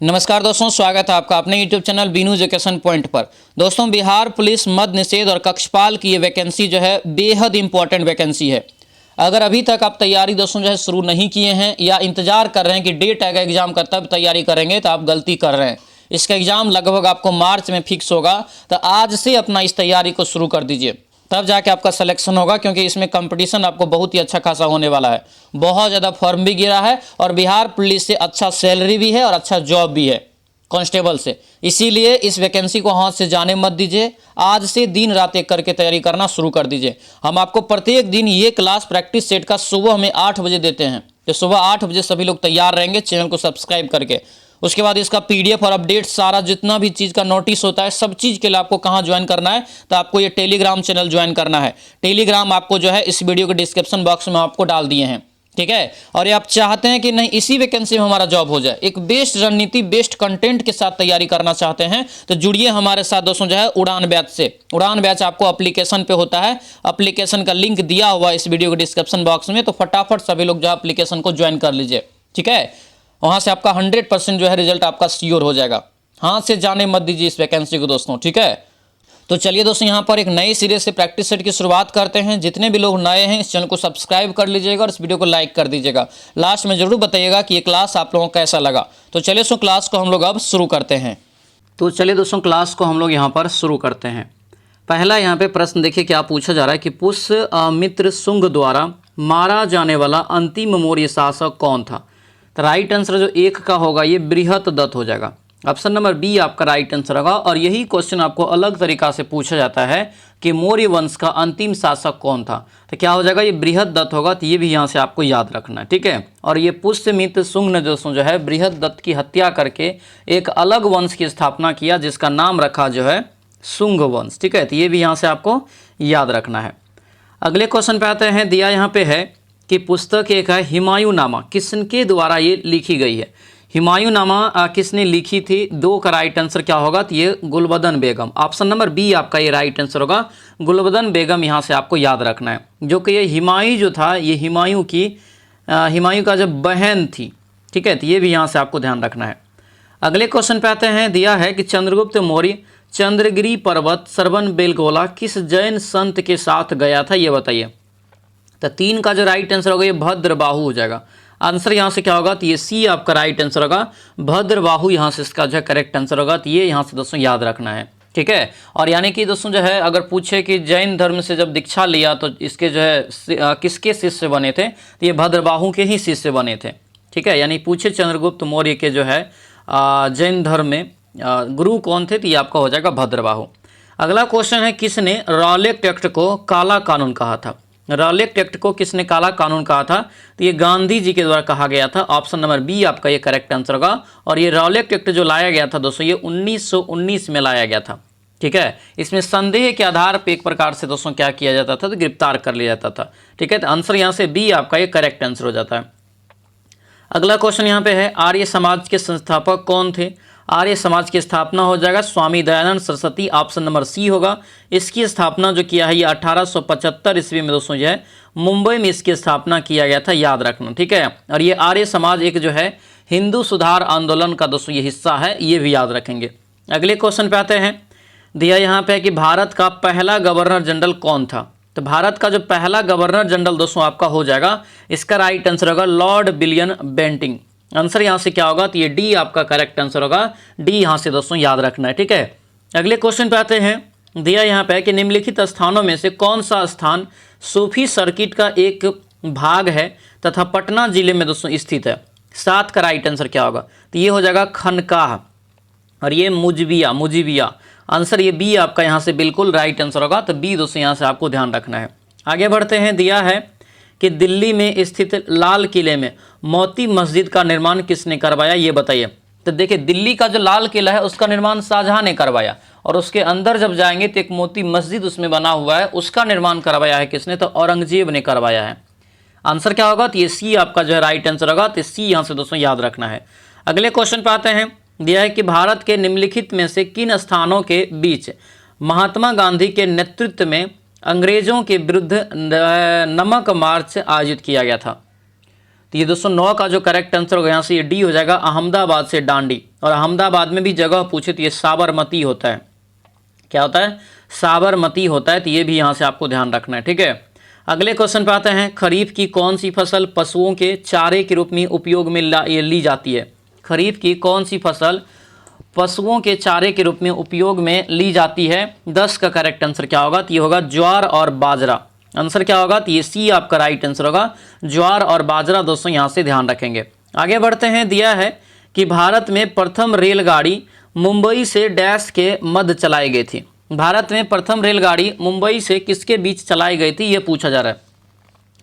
नमस्कार दोस्तों, स्वागत है आपका अपने YouTube channel Binu education point पर। दोस्तों, बिहार पुलिस मद्य निषेध और कक्षपाल की ये वैकेंसी जो है बेहद इंपॉर्टेंट वैकेंसी है। अगर अभी तक आप तैयारी दोस्तों जो है शुरू नहीं किए हैं या इंतजार कर रहे हैं कि डेट आएगा एग्जाम का तब तैयारी करेंगे, तो आप गलती कर रहे हैं। इसका एग्जाम लगभग आपको मार्च में फिक्स होगा, तो आज से अपना इस तैयारी को शुरू कर दीजिए, तब जाके आपका सिलेक्शन होगा। क्योंकि इसमें कंपटीशन आपको बहुत ही अच्छा खासा होने वाला है। बहुत ज़्यादा फॉर्म भी गिरा है और बिहार पुलिस से अच्छा सैलरी भी है और अच्छा जॉब भी है कांस्टेबल से। इसीलिए इस वैकेंसी को हाथ से जाने मत दीजिए। आज से दिन रात एक करके तैयारी करना शुरू कर दीजिए। हम आपको प्रत्येक दिन ये क्लास प्रैक्टिस सेट का सुबह में 8 बजे देते हैं, तो सुबह 8 बजे सभी लोग तैयार रहेंगे चैनल को सब्सक्राइब करके। उसके बाद इसका PDF और अपडेट सारा जितना भी चीज़ का नोटिस होता है, सब चीज़ के लिए आपको कहाँ ज्वाइन करना है, तो आपको ये टेलीग्राम चैनल ज्वाइन करना है। टेलीग्राम आपको जो है इस वीडियो के डिस्क्रिप्शन बॉक्स में आपको डाल दिए हैं, ठीक है। और ये आप चाहते हैं कि नहीं इसी वैकेंसी में हमारा जॉब हो जाए, एक बेस्ट रणनीति बेस्ट कंटेंट के साथ तैयारी करना चाहते हैं, तो जुड़िए हमारे साथ दोस्तों जो है उड़ान बैच से। उड़ान बैच आपको एप्लीकेशन पे होता है, एप्लीकेशन का लिंक दिया हुआ है इस वीडियो के डिस्क्रिप्शन बॉक्स में, तो फटाफट सभी लोग जो है एप्लीकेशन को ज्वाइन कर लीजिए, ठीक है। वहाँ से आपका 100% जो है रिजल्ट आपका श्योर हो जाएगा। हाथ से जाने मत दीजिए इस वैकेंसी को दोस्तों, ठीक है। तो चलिए दोस्तों, यहाँ पर एक नए सिरे से प्रैक्टिस सेट की शुरुआत करते हैं। जितने भी लोग नए हैं इस चैनल को सब्सक्राइब कर लीजिएगा और इस वीडियो को लाइक कर दीजिएगा। लास्ट में जरूर बताइएगा कि ये क्लास आप लोगों को कैसा लगा। तो चलिए दोस्तों, क्लास को हम लोग अब शुरू करते हैं। तो चलिए दोस्तों, क्लास को हम लोग यहाँ पर शुरू करते हैं। पहला यहाँ पे प्रश्न देखिए क्या पूछा जा रहा है कि पुष्यमित्र शुंग द्वारा मारा जाने वाला अंतिम मौर्य शासक कौन था। तो राइट आंसर जो एक का होगा ये बृहत्दत्त हो जाएगा। ऑप्शन नंबर बी आपका राइट आंसर होगा। और यही क्वेश्चन आपको अलग तरीका से पूछा जाता है कि मौर्य वंश का अंतिम शासक कौन था, तो क्या हो जाएगा, ये बृहत्दत्त होगा। तो ये भी यहाँ से आपको याद रखना है, ठीक है। और ये पुष्यमित्र शुंग ने दोस्तों जो है बृहत्दत्त की हत्या करके एक अलग वंश की स्थापना किया, जिसका नाम रखा जो है शुंग वंश, ठीक है। तो ये भी यहाँ से आपको याद रखना है। अगले क्वेश्चन पे आते हैं। दिया यहाँ पे है कि पुस्तक एक है हुमायूंनामा, किसके द्वारा ये लिखी गई है। हुमायूंनामा किसने लिखी थी, दो का राइट आंसर क्या होगा, तो ये गुलबदन बेगम। ऑप्शन नंबर बी आपका ये राइट आंसर होगा, गुलबदन बेगम यहाँ से आपको याद रखना है। जो कि ये हुमायूं जो था ये हुमायूं का जब बहन थी, ठीक है। तो ये भी यहाँ से आपको ध्यान रखना है। अगले क्वेश्चन पे आते हैं। दिया है कि चंद्रगुप्त मौर्य चंद्रगिरी पर्वत श्रवण बेलगोला किस जैन संत के साथ गया था, ये बताइए। तो 3 का जो राइट आंसर होगा ये भद्रबाहु हो जाएगा। आंसर यहाँ से क्या होगा, तो ये सी आपका राइट आंसर होगा, भद्रबाहु यहाँ से इसका जो है करेक्ट आंसर होगा। तो ये यहाँ से दोस्तों याद रखना है, ठीक है। और यानी कि दोस्तों जो है अगर पूछे कि जैन धर्म से जब दीक्षा लिया तो इसके जो है किसके शिष्य बने थे, तो ये भद्रबाहु के ही शिष्य बने थे, ठीक है। यानी पूछे चंद्रगुप्त मौर्य के जो है जैन धर्म में गुरु कौन थे, तो ये आपका हो जाएगा भद्रबाहु। अगला क्वेश्चन है, किसने रॉलेट एक्ट को काला कानून कहा था। रॉलेट एक्ट को किसने काला कानून कहा था, तो ये गांधी जी के द्वारा कहा गया था। ऑप्शन नंबर बी आपका ये करेक्ट आंसर होगा। और ये रॉलेट एक्ट जो लाया गया था दोस्तों ये 1919 में लाया गया था, ठीक है। इसमें संदेह के आधार पर एक प्रकार से दोस्तों क्या किया जाता था, तो गिरफ्तार कर लिया जाता था, ठीक है। तो आंसर यहाँ से बी आपका ये करेक्ट आंसर हो जाता है। अगला क्वेश्चन यहाँ पे है, आर्य समाज के संस्थापक कौन थे। आर्य समाज की स्थापना हो जाएगा Swami Dayanand Saraswati. Option number C होगा। इसकी स्थापना जो किया है ये 1875 ईस्वी में दोस्तों जो है मुंबई में इसकी स्थापना किया गया था, याद रखना, ठीक है। और ये आर्य समाज एक जो है हिंदू सुधार आंदोलन का दोस्तों ये हिस्सा है, ये भी याद रखेंगे। अगले क्वेश्चन पे आते हैं। दिया यहाँ पे है कि भारत का पहला गवर्नर जनरल कौन था। तो भारत का जो पहला गवर्नर जनरल दोस्तों आपका हो जाएगा, इसका राइट आंसर होगा लॉर्ड विलियम बेंटिंग। आंसर यहाँ से क्या होगा, तो ये डी आपका करेक्ट आंसर होगा। डी यहाँ से दोस्तों याद रखना है, ठीक है। अगले क्वेश्चन पे आते हैं। दिया यहाँ पे है कि निम्नलिखित स्थानों में से कौन सा स्थान सूफी सर्किट का एक भाग है तथा पटना जिले में दोस्तों स्थित है। 7 का राइट आंसर क्या होगा, तो ये हो जाएगा खनकाह और ये मुजीबिया। आंसर ये बी आपका यहाँ से बिल्कुल राइट आंसर होगा। तो बी दोस्तों यहाँ से आपको ध्यान रखना है। आगे बढ़ते हैं। दिया है कि दिल्ली में स्थित लाल किले में मोती मस्जिद का निर्माण किसने करवाया, ये बताइए। तो देखिए दिल्ली का जो लाल किला है उसका निर्माण शाहजहां ने करवाया, और उसके अंदर जब जाएंगे तो एक मोती मस्जिद उसमें बना हुआ है, उसका निर्माण करवाया है किसने, तो औरंगजेब ने करवाया है। आंसर क्या होगा, तो ये सी आपका जो है राइट आंसर होगा। तो सी यहाँ से दोस्तों याद रखना है। अगले क्वेश्चन पर आते हैं। दिया है कि भारत के निम्नलिखित में से किन स्थानों के बीच महात्मा गांधी के नेतृत्व में अंग्रेजों के विरुद्ध नमक मार्च आयोजित किया गया था। तो ये दोस्तों 9 का जो करेक्ट आंसर होगा यहाँ से ये डी हो जाएगा, अहमदाबाद से डांडी। और अहमदाबाद में भी जगह पूछे तो ये साबरमती होता है। क्या होता है? साबरमती होता है। तो ये भी यहाँ से आपको ध्यान रखना है, ठीक है। अगले क्वेश्चन पे आते हैं, खरीफ की कौन सी फसल पशुओं के चारे के रूप में उपयोग में ली जाती है? खरीफ की कौन सी फसल पशुओं के चारे के रूप में उपयोग में ली जाती है? 10 का करेक्ट आंसर क्या होगा? तो ये होगा ज्वार और बाजरा। आंसर क्या होगा? तो ये सी आपका राइट आंसर होगा, ज्वार और बाजरा। दोस्तों यहाँ से ध्यान रखेंगे। आगे बढ़ते हैं, दिया है कि भारत में प्रथम रेलगाड़ी मुंबई से डैश के मध्य चलाई गई थी। भारत में प्रथम रेलगाड़ी मुंबई से किसके बीच चलाई गई थी, ये पूछा जा रहा है।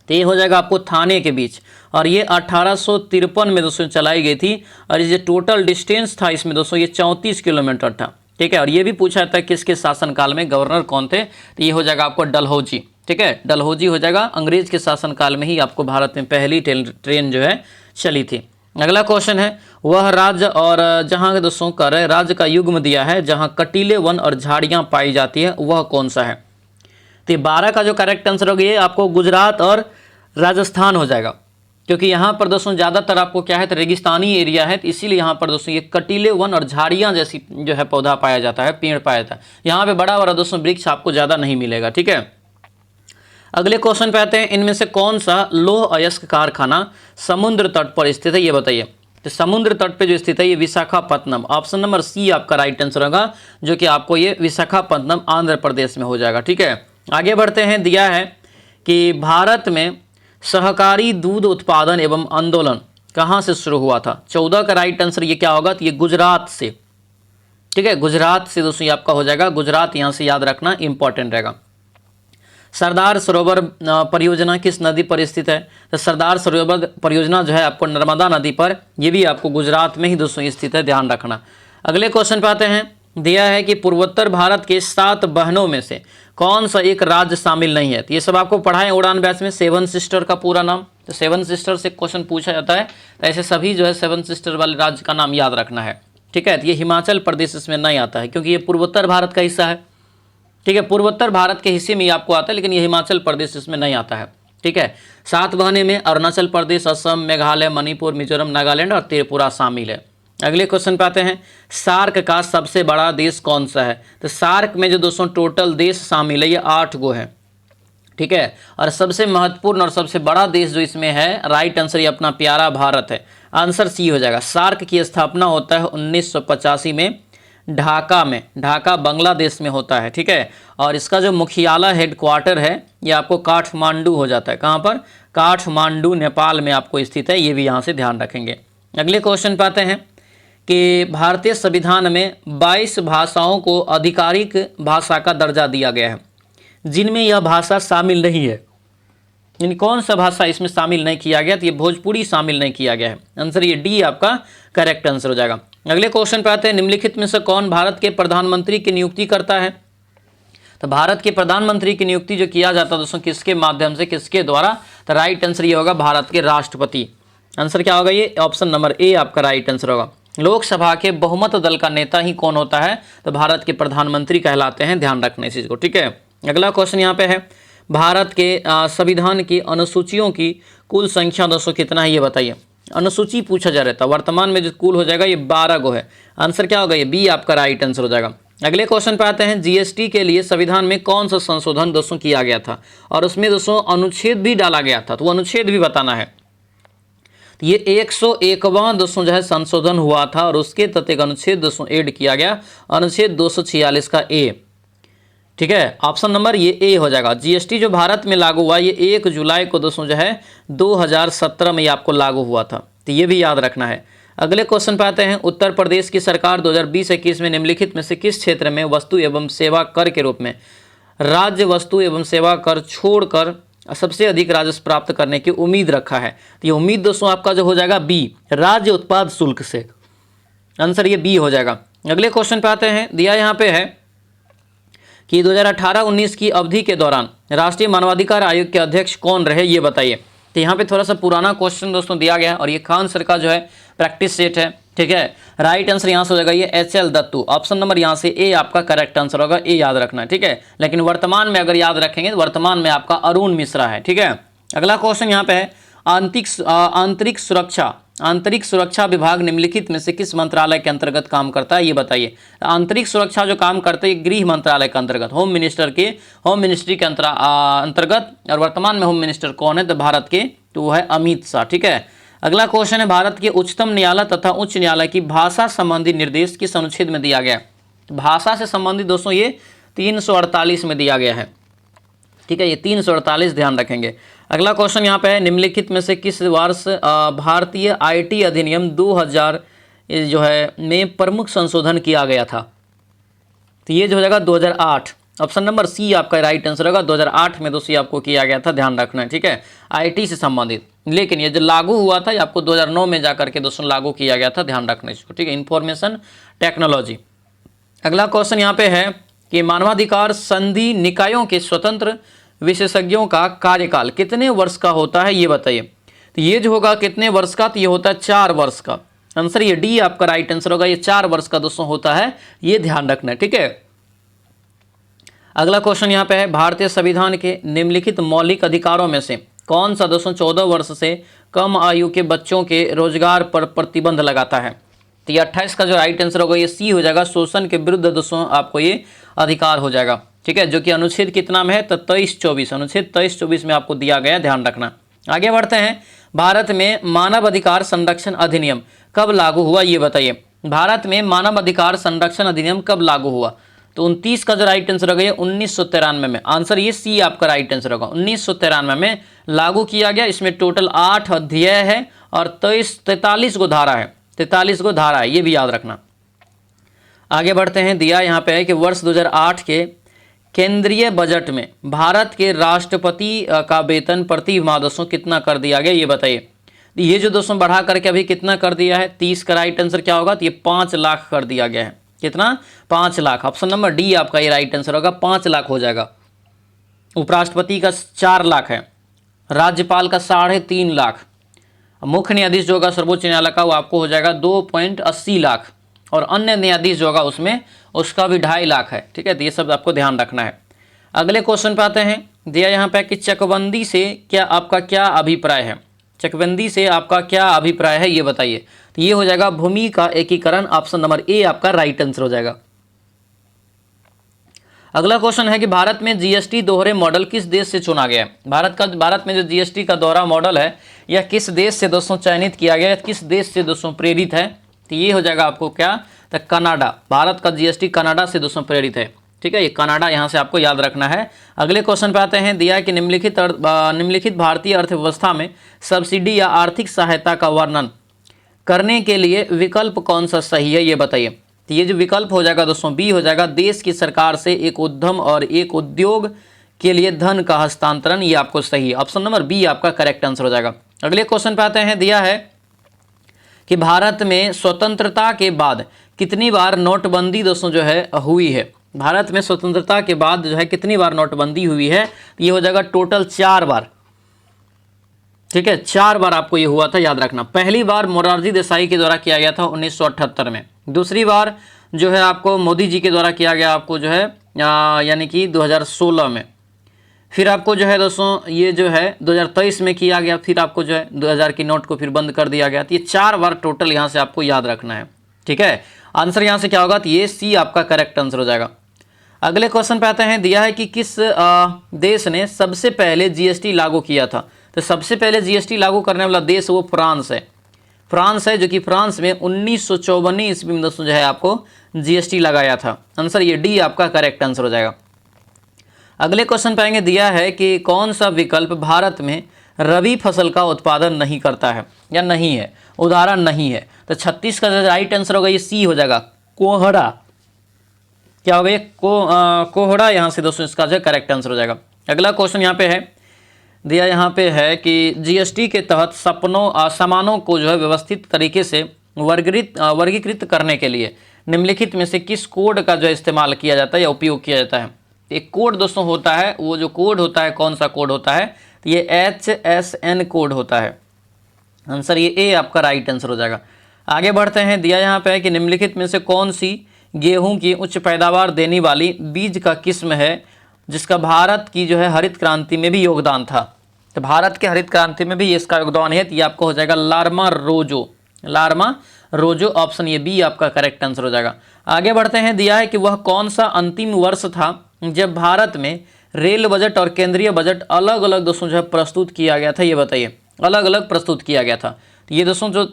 तो ये हो जाएगा आपको थाने के बीच, और ये 1853 में दोस्तों चलाई गई थी। और ये टोटल डिस्टेंस था इसमें दोस्तों ये 34 किलोमीटर था, ठीक है। और ये भी पूछा जाता है किसके शासनकाल में गवर्नर कौन थे? तो ये हो जाएगा आपको डलहौजी, ठीक है, डलहौजी हो जाएगा। अंग्रेज के शासनकाल में ही आपको भारत में पहली ट्रेन जो है चली थी। अगला क्वेश्चन है, वह राज्य और जहाँ दोस्तों कर राज्य का युग्म दिया है जहाँ कटीले वन और झाड़ियाँ पाई जाती है, वह कौन सा है? तो 12 का जो करेक्ट आंसर होगा ये आपको गुजरात और राजस्थान हो जाएगा, क्योंकि यहाँ पर दोस्तों ज़्यादातर आपको क्या है, तो रेगिस्तानी एरिया है। तो इसीलिए यहाँ पर दोस्तों ये कटीले वन और झाड़ियाँ जैसी जो है पौधा पाया जाता है, पेड़ पाया जाता है। यहाँ पे बड़ा बड़ा दोस्तों वृक्ष आपको ज़्यादा नहीं मिलेगा, ठीक है। अगले क्वेश्चन पे आते हैं, इनमें से कौन सा लौह अयस्क कारखाना समुद्र तट पर स्थित है, ये बताइए। तो समुद्र तट पे जो स्थित है ये विशाखापत्तनम। ऑप्शन नंबर सी आपका राइट आंसर होगा, जो कि आपको ये विशाखापत्तनम आंध्र प्रदेश में हो जाएगा, ठीक है। आगे बढ़ते हैं, दिया है कि भारत में सहकारी दूध उत्पादन एवं आंदोलन कहाँ से शुरू हुआ था? 14 का राइट आंसर ये क्या होगा? तो ये गुजरात से, ठीक है, गुजरात से दोस्तों ये आपका हो जाएगा। गुजरात यहाँ से याद रखना इंपॉर्टेंट रहेगा। सरदार सरोवर परियोजना किस नदी पर स्थित है? तो सरदार सरोवर परियोजना जो है आपको नर्मदा नदी पर, ये भी आपको गुजरात में ही दोस्तों स्थित है, ध्यान रखना। अगले क्वेश्चन पे आते हैं, दिया है कि पूर्वोत्तर भारत के 7 बहनों में से कौन सा एक राज्य शामिल नहीं है? तो ये सब आपको पढ़ाएं उड़ान बैच में, 7 सिस्टर का पूरा नाम। तो 7 सिस्टर से क्वेश्चन पूछा जाता है, तो ऐसे सभी जो है 7 सिस्टर वाले राज्य का नाम याद रखना है, ठीक है। तो ये हिमाचल प्रदेश इसमें नहीं आता है, क्योंकि ये पूर्वोत्तर भारत का हिस्सा है, ठीक है। पूर्वोत्तर भारत के हिस्से में ही आपको आता है, लेकिन ये हिमाचल प्रदेश इसमें नहीं आता है, ठीक है। 7 बहने में अरुणाचल प्रदेश, असम, मेघालय, मणिपुर, मिजोरम, नागालैंड और त्रिपुरा शामिल है। अगले क्वेश्चन पे आते हैं, सार्क का सबसे बड़ा देश कौन सा है? तो सार्क में जो दोस्तों टोटल देश शामिल है ये 8 गो है, ठीक है। और सबसे महत्वपूर्ण और सबसे बड़ा देश जो इसमें है, राइट आंसर ये अपना प्यारा भारत है। आंसर सी हो जाएगा। सार्क की स्थापना होता है 1985 में ढाका में, ढाका बांग्लादेश में होता है, ठीक है। और इसका जो मुख्यालय हेडक्वार्टर है ये आपको काठमांडू हो जाता है। कहाँ पर? काठमांडू नेपाल में आपको स्थित है, ये भी यहाँ से ध्यान रखेंगे। अगले क्वेश्चन पे आते हैं कि भारतीय संविधान में 22 भाषाओं को आधिकारिक भाषा का दर्जा दिया गया है, जिनमें यह भाषा शामिल नहीं है। यानी कौन सा भाषा इसमें शामिल नहीं किया गया? तो ये भोजपुरी शामिल नहीं किया गया है। आंसर ये डी आपका करेक्ट आंसर हो जाएगा। अगले क्वेश्चन पे आते हैं, निम्नलिखित में से कौन भारत के प्रधानमंत्री की नियुक्ति करता है? तो भारत के प्रधानमंत्री की नियुक्ति जो किया जाता है दोस्तों किसके माध्यम से, किसके द्वारा? तो राइट आंसर ये होगा भारत के राष्ट्रपति। आंसर क्या होगा? ये ऑप्शन नंबर ए आपका राइट आंसर होगा। लोकसभा के बहुमत दल का नेता ही कौन होता है? तो भारत के प्रधानमंत्री कहलाते हैं, ध्यान रखना इस चीज को, ठीक है। अगला क्वेश्चन यहाँ पे है, भारत के संविधान की अनुसूचियों की कुल संख्या दोस्तों कितना है, ये बताइए। अनुसूची पूछा जा रहा था, वर्तमान में जो कुल हो जाएगा ये 12 गो है। आंसर क्या होगा? ये बी आपका राइट आंसर हो जाएगा। अगले क्वेश्चन पे आते हैं, जीएसटी के लिए संविधान में कौन सा संशोधन दोस्तों किया गया था? और उसमें दोस्तों अनुच्छेद भी डाला गया था, तो वो अनुच्छेद भी बताना है। ये 101वां दोस्तों जो है संशोधन हुआ था, और उसके तहत एक अनुच्छेद दोस्तों ऐड किया गया, अनुच्छेद 246 का ए, ठीक है। ऑप्शन नंबर ये ए हो जाएगा। जीएसटी जो भारत में लागू हुआ ये 1 जुलाई को दोस्तों जो है 2017 में आपको लागू हुआ था, तो ये भी याद रखना है। अगले क्वेश्चन पे आते हैं, उत्तर प्रदेश की सरकार 2020-21 में निम्नलिखित में से किस क्षेत्र में वस्तु एवं सेवा कर के रूप में राज्य वस्तु एवं सेवा कर छोड़कर सबसे अधिक राजस्व प्राप्त करने की उम्मीद रखा है? तो ये उम्मीद दोस्तों आपका जो हो जाएगा बी, राज्य उत्पाद शुल्क से। आंसर ये बी हो जाएगा। अगले क्वेश्चन पे आते हैं, दिया यहाँ पे है कि 2018-19 की अवधि के दौरान राष्ट्रीय मानवाधिकार आयोग के अध्यक्ष कौन रहे, ये बताइए। तो यहाँ पे थोड़ा सा पुराना क्वेश्चन दोस्तों दिया गया है, और ये खान सर का जो है प्रैक्टिस सेट है, ठीक है। राइट आंसर यहाँ से हो जाएगा ये एच.एल. दत्तू। ऑप्शन नंबर यहाँ से ए आपका करेक्ट आंसर होगा, ए याद रखना है, ठीक है। लेकिन वर्तमान में अगर याद रखेंगे तो वर्तमान में आपका अरुण मिश्रा है, ठीक है। अगला क्वेश्चन यहाँ पे है, आंतरिक सुरक्षा विभाग निम्नलिखित में से किस मंत्रालय के अंतर्गत काम करता है, ये बताइए। आंतरिक सुरक्षा जो काम करते हैं गृह मंत्रालय के अंतर्गत, होम मिनिस्ट्री के अंतर्गत। और वर्तमान में होम मिनिस्टर कौन है, तो भारत के, तो वो है अमित शाह। ठीक है। अगला क्वेश्चन है, भारत के उच्चतम न्यायालय तथा उच्च न्यायालय की भाषा संबंधी निर्देश किस अनुच्छेद में दिया गया है। भाषा से संबंधित दोस्तों ये 348 में दिया गया है। ठीक है, ये 348 ध्यान रखेंगे। अगला क्वेश्चन यहाँ पे है, निम्नलिखित में से किस वर्ष भारतीय आईटी अधिनियम 2000 जो है में प्रमुख संशोधन किया गया था, तो ये जो हो जाएगा 2008। ऑप्शन नंबर सी आपका राइट आंसर होगा। 2008 में दोस्तों आपको किया गया था, ध्यान रखना है। ठीक है, आईटी से संबंधित, लेकिन ये जो लागू हुआ था ये आपको 2009 में जाकर के दोस्तों लागू किया गया था, ध्यान रखना इसको। ठीक है, इंफॉर्मेशन टेक्नोलॉजी। अगला क्वेश्चन यहाँ पे है कि मानवाधिकार संधि निकायों के स्वतंत्र विशेषज्ञों का कार्यकाल कितने वर्ष का होता है, ये बताइए। तो ये जो होगा कितने वर्ष का, तो ये होता है 4 वर्ष का। आंसर ये डी आपका राइट आंसर होगा, ये 4 वर्ष का दोस्तों होता है, ये ध्यान रखना है। ठीक है। अगला क्वेश्चन यहाँ पे है, भारतीय संविधान के निम्नलिखित मौलिक अधिकारों में से कौन सा दोस्तों 14 वर्ष से कम आयु के बच्चों के रोजगार पर प्रतिबंध लगाता है। तो ये 28 का जो राइट आंसर होगा ये सी हो जाएगा। शोषण के विरुद्ध दोस्तों आपको ये अधिकार हो जाएगा। ठीक है, जो कि अनुच्छेद कितना में है, तो 23-24, अनुच्छेद 23-24 में आपको दिया गया, ध्यान रखना। आगे बढ़ते हैं, भारत में मानव अधिकार संरक्षण अधिनियम कब लागू हुआ, ये बताइए। भारत में मानव अधिकार संरक्षण अधिनियम कब लागू हुआ, तो 29 का जो राइट आंसर होगा ये 1993 में। आंसर ये सी आपका राइट आंसर होगा, 1993 में लागू किया गया। इसमें टोटल 8 अध्याय है और 43 को धारा है, 43 को धारा है, ये भी याद रखना। आगे बढ़ते हैं, दिया यहाँ पे है कि वर्ष 2008 के केंद्रीय बजट में भारत के राष्ट्रपति का वेतन प्रति माह दोस्तों कितना कर दिया गया, ये बताइए। ये जो दोस्तों बढ़ा करके अभी कितना कर दिया है, 30 का राइट आंसर क्या होगा, तो ये 5 लाख कर दिया गया है। कितना, 5 लाख। ऑप्शन नंबर डी आपका ये राइट आंसर होगा, 5 लाख हो जाएगा। उपराष्ट्रपति का 4 लाख है, राज्यपाल का 3.5 लाख, मुख्य न्यायाधीश जो होगा सर्वोच्च न्यायालय का वो आपको हो जाएगा 2.80 लाख, और अन्य न्यायाधीश जो होगा उसमें उसका भी 2.5 लाख है। ठीक है, तो ये सब आपको ध्यान रखना है। अगले क्वेश्चन पे आते हैं, दिया यहाँ पे कि चकबंदी से क्या आपका क्या अभिप्राय है, चकबंदी से आपका क्या अभिप्राय है, ये बताइए। तो ये हो जाएगा भूमि का एकीकरण। ऑप्शन नंबर ए आपका राइट आंसर हो जाएगा। अगला क्वेश्चन है कि भारत में जीएसटी दोहरे मॉडल किस देश से चुना गया है। भारत में जो जीएसटी का दोहरा मॉडल है यह किस देश से दोस्तों चयनित किया गया है, किस देश से दोस्तों प्रेरित है, तो ये हो जाएगा आपको क्या, तो कनाडा। भारत का जीएसटी कनाडा से दोस्तों प्रेरित है। ठीक है, ये कनाडा यहाँ से आपको याद रखना है। अगले क्वेश्चन पे आते हैं, दिया है कि निम्नलिखित भारतीय अर्थव्यवस्था में सब्सिडी या आर्थिक सहायता का वर्णन करने के लिए विकल्प कौन सा सही है, ये बताइए। तो ये जो विकल्प हो जाएगा दोस्तों बी हो जाएगा, देश की सरकार से एक उद्यम और एक उद्योग के लिए धन का हस्तांतरण, ये आपको सही है। ऑप्शन नंबर बी आपका करेक्ट आंसर हो जाएगा। अगले क्वेश्चन पे आते हैं, दिया है कि भारत में स्वतंत्रता के बाद कितनी बार नोटबंदी दोस्तों जो है हुई है। भारत में स्वतंत्रता के बाद जो है कितनी बार नोटबंदी हुई है, ये हो जाएगा टोटल 4 बार। ठीक है, 4 बार आपको ये हुआ था, याद रखना। पहली बार मोरारजी देसाई के द्वारा किया गया था 1978 में। दूसरी बार जो है आपको मोदी जी के द्वारा किया गया आपको जो है यानी कि 2016 में। फिर आपको जो है दोस्तों ये जो है 2023 में किया गया। फिर आपको जो है 2000 की नोट को फिर बंद कर दिया गया। तो ये 4 बार टोटल यहाँ से आपको याद रखना है। ठीक है, आंसर यहाँ से क्या होगा, तो ये सी आपका करेक्ट आंसर हो जाएगा। अगले क्वेश्चन पे आते हैं, दिया है कि किस देश ने सबसे पहले जीएसटी लागू किया था। तो सबसे पहले जीएसटी लागू करने वाला देश वो फ्रांस है। फ्रांस है, जो कि फ्रांस में 1954 ईस्वी में दोस्तों जो है आपको जीएसटी लगाया था। आंसर ये डी आपका करेक्ट आंसर हो जाएगा। अगले क्वेश्चन पाएंगे, दिया है कि कौन सा विकल्प भारत में रबी फसल का उत्पादन नहीं करता है या नहीं है, उदाहरण नहीं है। तो 36 का राइट आंसर होगा ये सी हो जाएगा, कोहड़ा। क्या होगा ये कोहड़ा, यहाँ से दोस्तों इसका जो करेक्ट आंसर हो जाएगा। अगला क्वेश्चन यहाँ पे है, दिया यहाँ पे है कि जीएसटी के तहत सामानों को जो है व्यवस्थित तरीके से वर्गीकृत करने के लिए निम्नलिखित में से किस कोड का जो इस्तेमाल किया जाता है या उपयोग किया जाता है। एक कोड दोस्तों होता है, वो जो कोड होता है कौन सा कोड होता है, तो ये HSN कोड होता है। आंसर ये ए आपका राइट आंसर हो जाएगा। आगे बढ़ते हैं, दिया यहाँ पे है कि निम्नलिखित में से कौन सी गेहूं की उच्च पैदावार देने वाली बीज का किस्म है जिसका भारत की जो है हरित क्रांति में भी योगदान था। तो भारत के हरित क्रांति में भी इसका योगदान है, तो ये आपको हो जाएगा लार्मा रोजो, लार्मा रोजो, ऑप्शन ये बी आपका करेक्ट आंसर हो जाएगा। आगे बढ़ते हैं, दिया है कि वह कौन सा अंतिम वर्ष था जब भारत में रेल बजट और केंद्रीय बजट अलग अलग दोस्तों जो है प्रस्तुत किया गया था, ये बताइए, अलग अलग प्रस्तुत किया गया था। तो ये दोस्तों जो